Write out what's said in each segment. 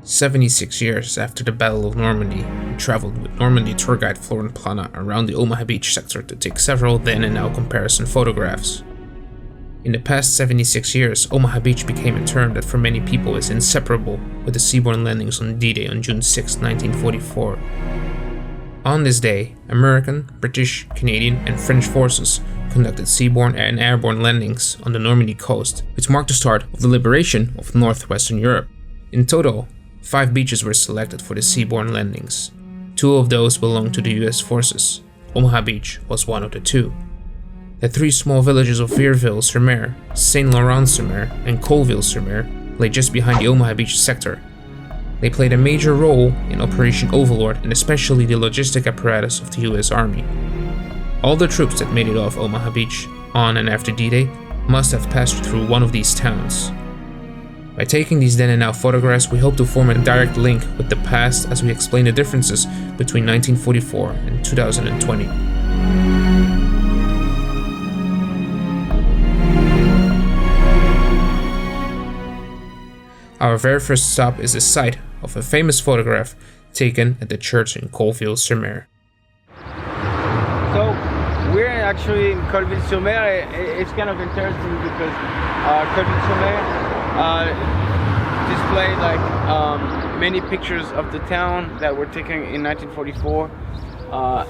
76 years after the Battle of Normandy, we traveled with Normandy tour guide Laurent around the Omaha Beach Sector to take several then and now comparison photographs. In the past 76 years, Omaha Beach became a term that for many people is inseparable with the seaborne landings on DDay on June 6, 1944. On this day, American, British, Canadian, and French forces conducted seaborne and airborne landings on the Normandy coast, which marked the start of the liberation of northwestern Europe. In total, 5 beaches were selected for the seaborne landings. 2 of those belonged to the US forces. Omaha Beach was one of the 2. The 3 small villages of Vierville-sur-Mer, St. Laurent-sur-Mer, and Coalfield-sur-Mer lay just behind the Omaha Beach Sector. They played a major role in Operation Overlord and especially the logistic apparatus of the US Army. All the troops that made it off Omaha Beach on and after D-Day must have passed through one of these towns. By taking these then and now photographs, we hope to form a direct link with the past as we explain the differences between 1944 and 2020. Our very first stop is the site of a famous photograph taken at the church in Coalfield-sur-Mer. So we're actually in Coalfield-sur-Mer. It's kind of interesting because Coalfield-sur-Mer displayed many pictures of the town that were taken in 1944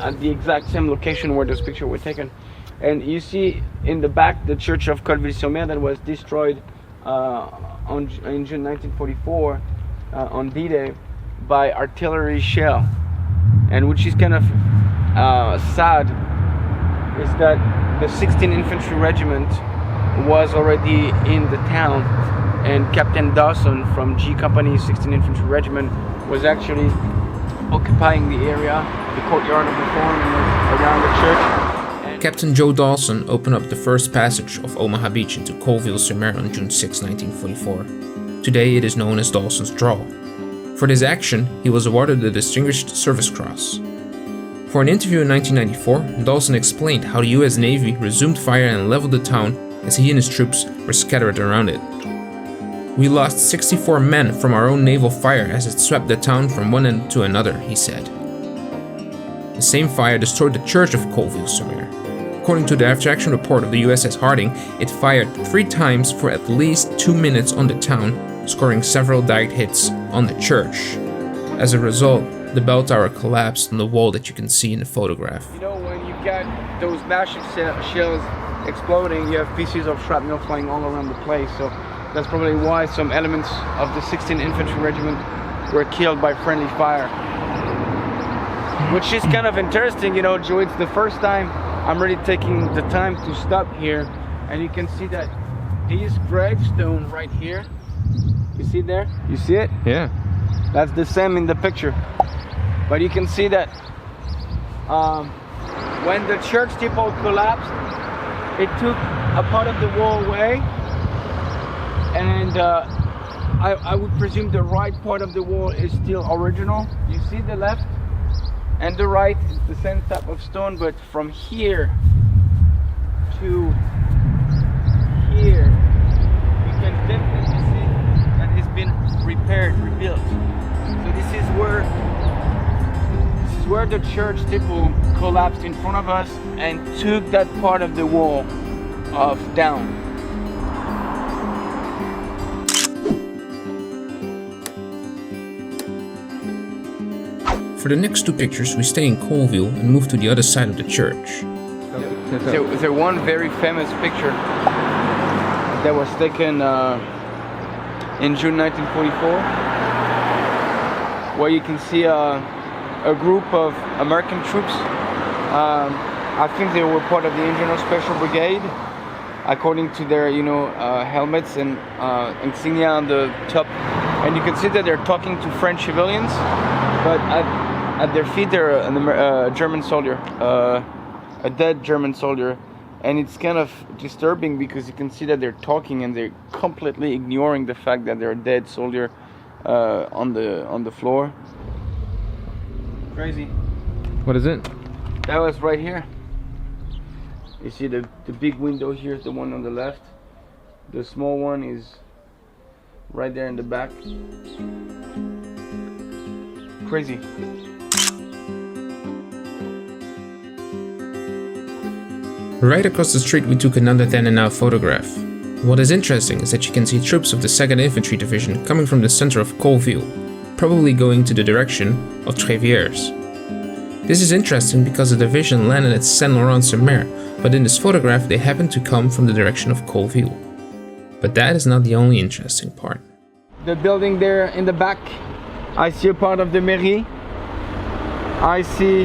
at the exact same location where those pictures were taken. And you see in the back the church of Coalfield-sur-Mer that was destroyed in June 1944 on D-Day by artillery shell. And which is kind of sad is that the 16th Infantry Regiment was already in the town, and Captain Dawson from G Company 16th Infantry Regiment was actually occupying the area, the courtyard of the farm and around the church. Captain Joe Dawson opened up the first passage of Omaha Beach into Coalfield-sur-Mer on June 6, 1944. Today it is known as Dawson's Draw. For this action, he was awarded the Distinguished Service Cross. For an interview in 1994, Dawson explained how the US Navy resumed fire and leveled the town as he and his troops were scattered around it. We lost 64 men from our own naval fire as it swept the town from one end to another, he said. The same fire destroyed the church of Coalfield-sur-Mer. According to the after-action report of the USS Harding, it fired 3 times for at least 2 minutes on the town, scoring several direct hits on the church. As a result, the bell tower collapsed on the wall that you can see in the photograph. You know, when you get those massive shells exploding, you have pieces of shrapnel flying all around the place. So that's probably why some elements of the 16th Infantry Regiment were killed by friendly fire. Which is kind of interesting, you know, Joe, it's the first time I'm really taking the time to stop here. And you can see that this gravestone right here, you see there? You see it? Yeah. That's the same in the picture. But you can see that when the church steeple collapsed, it took a part of the wall away, and I would presume the right part of the wall is still original. You see the left and the right is the same type of stone, but from here to here, you can definitely see that it's been repaired, rebuilt. So this is where the church steeple collapsed in front of us and took that part of the wall down. For the next 2 pictures, we stay in Coalville and move to the other side of the church. The one very famous picture that was taken in June 1944, where you can see a group of American troops. I think they were part of the Engineer Special Brigade, according to their, helmets and insignia on the top. And you can see that they're talking to French civilians, but at their feet they're a German soldier, a dead German soldier. And it's kind of disturbing because you can see that they're talking and they're completely ignoring the fact that they're a dead soldier on the floor. Crazy. What is it? That was right here. You see the big window here is the one on the left. The small one is right there in the back. crazy. Right across the street we took another then and now photograph. What is interesting is that you can see troops of the 2nd Infantry Division coming from the center of Coalfield, probably going to the direction of Trévieres. This is interesting because the division landed at Saint-Laurent-sur-Mer, but in this photograph they happen to come from the direction of Coalfield. But that is not the only interesting part. The building there in the back, I see a part of the mairie. I see,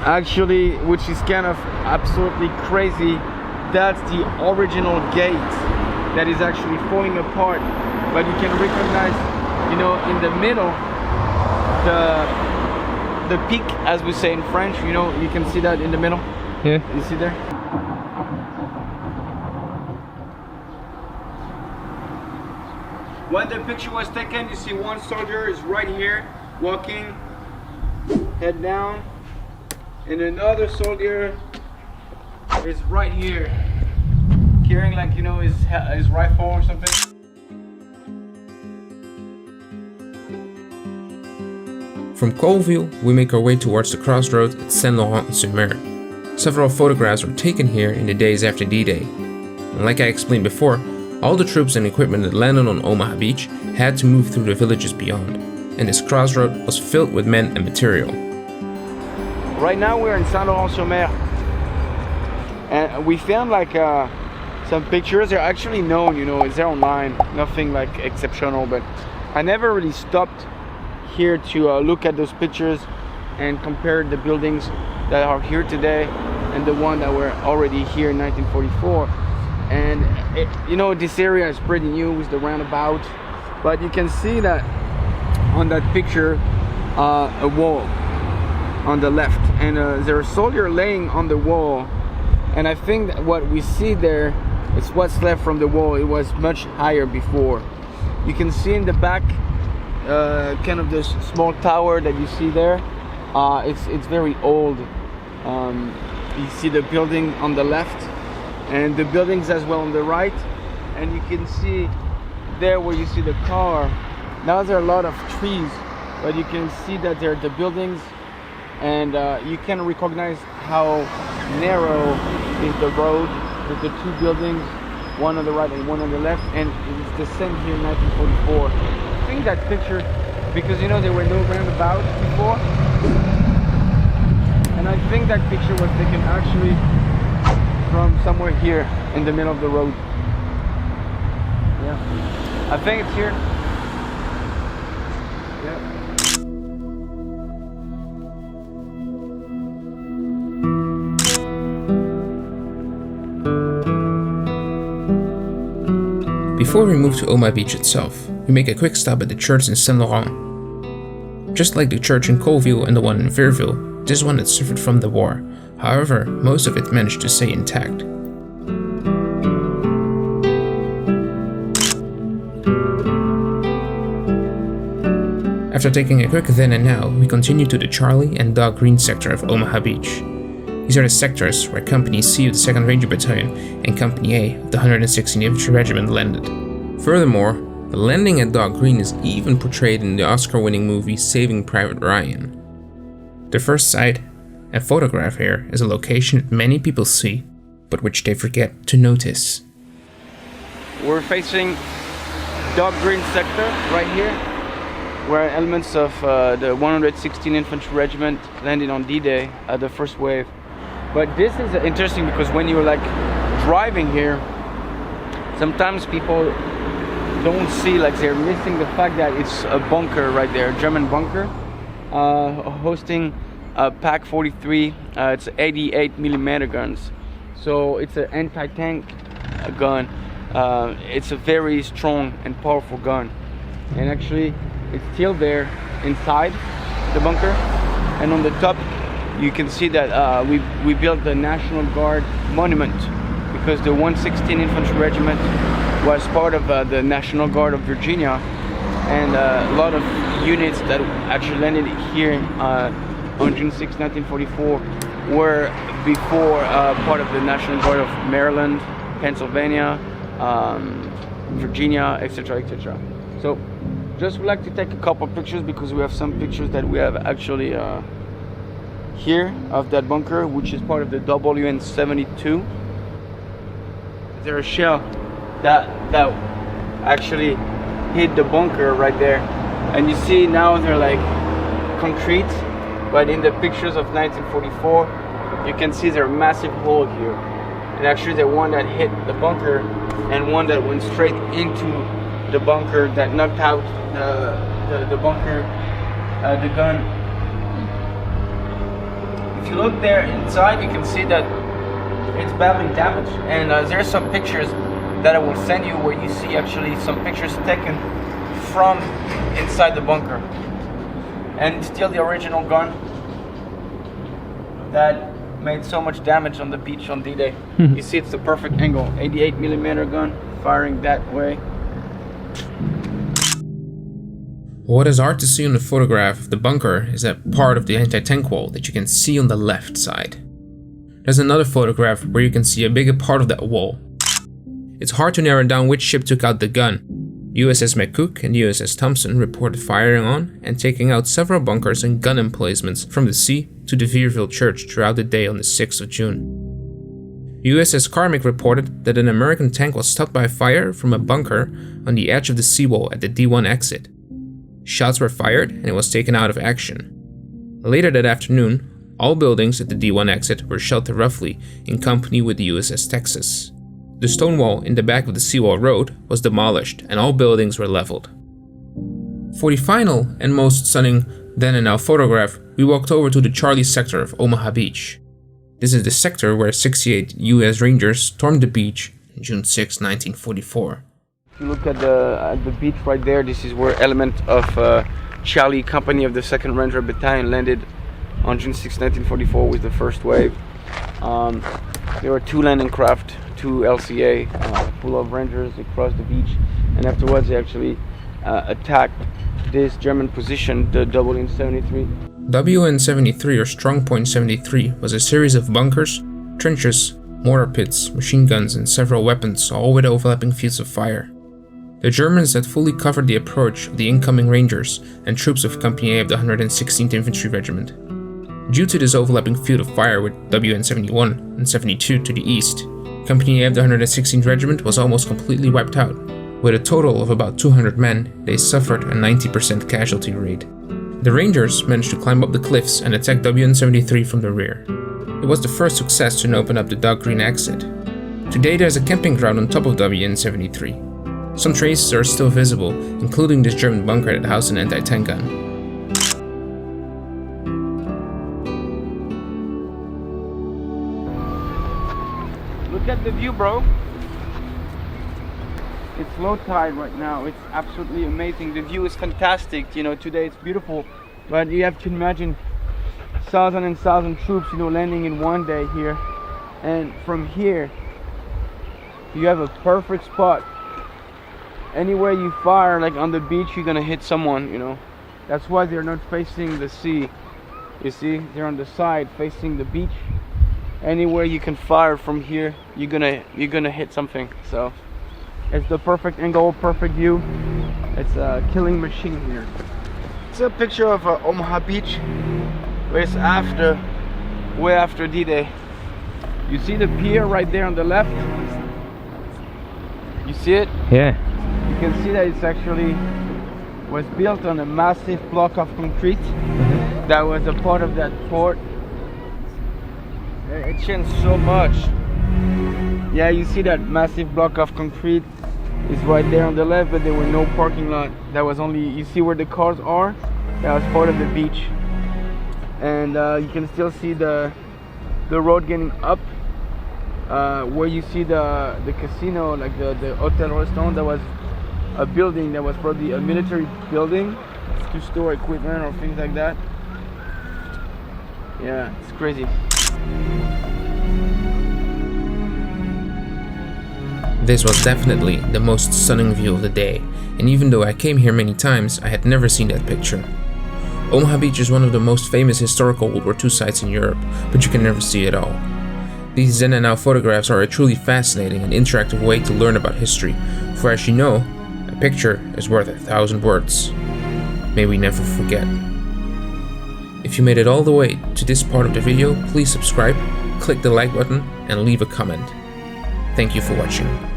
actually, which is kind of absolutely crazy, that's the original gate that is actually falling apart. But you can recognize, you know, in the middle, the peak, as we say in French, you know, you can see that in the middle. Yeah. You see there? When the picture was taken, you see one soldier is right here, walking, head down, and another soldier is right here, carrying, like, you know, his rifle or something. From Coalfield, we make our way towards the crossroads at Saint-Laurent-sur-Mer. Several photographs were taken here in the days after D-Day. And like I explained before, all the troops and equipment that landed on Omaha Beach had to move through the villages beyond, and this crossroad was filled with men and material. Right now we're in Saint-Laurent-sur-Mer, and we found like some pictures. They're actually known, you know, it's there online, nothing like exceptional, but I never really stopped here to look at those pictures and compare the buildings that are here today and the one that were already here in 1944. And you know, this area is pretty new with the roundabout, but you can see that on that picture a wall on the left, and there's a soldier laying on the wall, and I think that what we see there is what's left from the wall. It was much higher before. You can see in the back kind of this small tower that you see there. It's very old. You see the building on the left and the buildings as well on the right, and you can see there where you see the car. Now there are a lot of trees, but you can see that there are the buildings, and you can recognize how narrow is the road with the two buildings, one on the right and one on the left, and it's the same here in 1944. I think that picture, because you know there were no roundabouts before, and I think that picture was taken actually from somewhere here in the middle of the road. Yeah, I think it's here. Yeah. Before we move to Omaha Beach itself, we make a quick stop at the church in Saint-Laurent. Just like the church in Coalfield and the one in Vierville, this one had suffered from the war. However, most of it managed to stay intact. After taking a quick then and now, we continue to the Charlie and Dog Green sector of Omaha Beach. These are the sectors where Company C of the 2nd Ranger Battalion and Company A of the 116th Infantry Regiment landed. Furthermore, the landing at Dog Green is even portrayed in the Oscar-winning movie Saving Private Ryan. The first sight and photograph here is a location that many people see, but which they forget to notice. We're facing Dog Green sector right here, where elements of the 116th Infantry Regiment landed on D-Day at the first wave. But this is interesting because when you're like driving here, sometimes people don't see, like they're missing the fact that it's a bunker right there, a German bunker, hosting a PAC 43. It's 88mm guns, so it's an anti-tank gun. It's a very strong and powerful gun, and actually it's still there inside the bunker. And on the top you can see that we built the National Guard monument because the 116th Infantry Regiment was part of the National Guard of Virginia, and a lot of units that actually landed here on June 6, 1944 were before part of the National Guard of Maryland, Pennsylvania, Virginia, etc., etc. So just would like to take a couple pictures because we have some pictures that we have actually here of that bunker, which is part of the WN-72. There's a shell that actually hit the bunker right there, and you see now they're like concrete, but in the pictures of 1944 you can see there's a massive hole here, and actually the one that hit the bunker and one that went straight into the bunker that knocked out the bunker, the gun. If you look there inside, you can see that it's badly damaged, and there's some pictures that I will send you where you see actually some pictures taken from inside the bunker, and still the original gun that made so much damage on the beach on D-Day. You see it's the perfect angle, 88mm gun firing that way. What is hard to see on the photograph of the bunker is that part of the anti-tank wall that you can see on the left side. There's another photograph where you can see a bigger part of that wall. It's hard to narrow down which ship took out the gun. USS McCook and USS Thompson reported firing on and taking out several bunkers and gun emplacements from the sea to the Vierville church throughout the day on the 6th of June. USS Carmick reported that an American tank was stopped by fire from a bunker on the edge of the seawall at the D1 exit. Shots were fired and it was taken out of action. Later that afternoon, all buildings at the D1 exit were shelled roughly in company with the USS Texas. The stone wall in the back of the seawall road was demolished and all buildings were leveled. For the final and most stunning then and now photograph, we walked over to the Charlie sector of Omaha Beach. This is the sector where 68 US Rangers stormed the beach on June 6, 1944. If you look at the beach right there, this is where element of Charlie Company of the 2nd Ranger Battalion landed on June 6, 1944 with the first wave. There were 2 landing craft, 2 LCA full of Rangers across the beach, and afterwards they actually attacked this German position, the WN-73. WN-73 or Strong Point 73 was a series of bunkers, trenches, mortar pits, machine guns and several weapons, all with overlapping fields of fire. The Germans had fully covered the approach of the incoming Rangers and troops of Company A of the 116th Infantry Regiment. Due to this overlapping field of fire with WN-71 and 72 to the east, Company A of the 116th Regiment was almost completely wiped out. With a total of about 200 men, they suffered a 90% casualty rate. The Rangers managed to climb up the cliffs and attack WN-73 from the rear. It was the first success to open up the Dog Green exit. Today there's a camping ground on top of WN-73. Some traces are still visible, including this German bunker that housed an anti-tank gun. Look at the view, bro. It's low tide right now. It's absolutely amazing. The view is fantastic. You know, today it's beautiful, but you have to imagine thousands and thousands of troops, you know, landing in one day here, and from here you have a perfect spot. Anywhere you fire, like on the beach, you're gonna hit someone, you know. That's why they're not facing the sea. You see, they're on the side facing the beach. Anywhere you can fire from here, you're gonna hit something. So it's the perfect angle, perfect view. It's a killing machine here. It's a picture of Omaha Beach, but it's way after D-Day. You see the pier right there on the left? You see it? Yeah. You can see that it's actually was built on a massive block of concrete that was a part of that fort. It changed so much. Yeah, you see that massive block of concrete is right there on the left, but there were no parking lot. That was only, you see where the cars are? That was part of the beach. And you can still see the road getting up. Where you see the casino, like the hotel restaurant, that was a building that was probably a military building to store equipment or things like that. Yeah, it's crazy. This was definitely the most stunning view of the day, and even though I came here many times, I had never seen that picture. Omaha Beach is one of the most famous historical World War II sites in Europe, but you can never see it all. These then and now photographs are a truly fascinating and interactive way to learn about history, for as you know, a A picture is worth 1,000 words. May we never forget. If you made it all the way to this part of the video, please subscribe, click the like button, and leave a comment. Thank you for watching.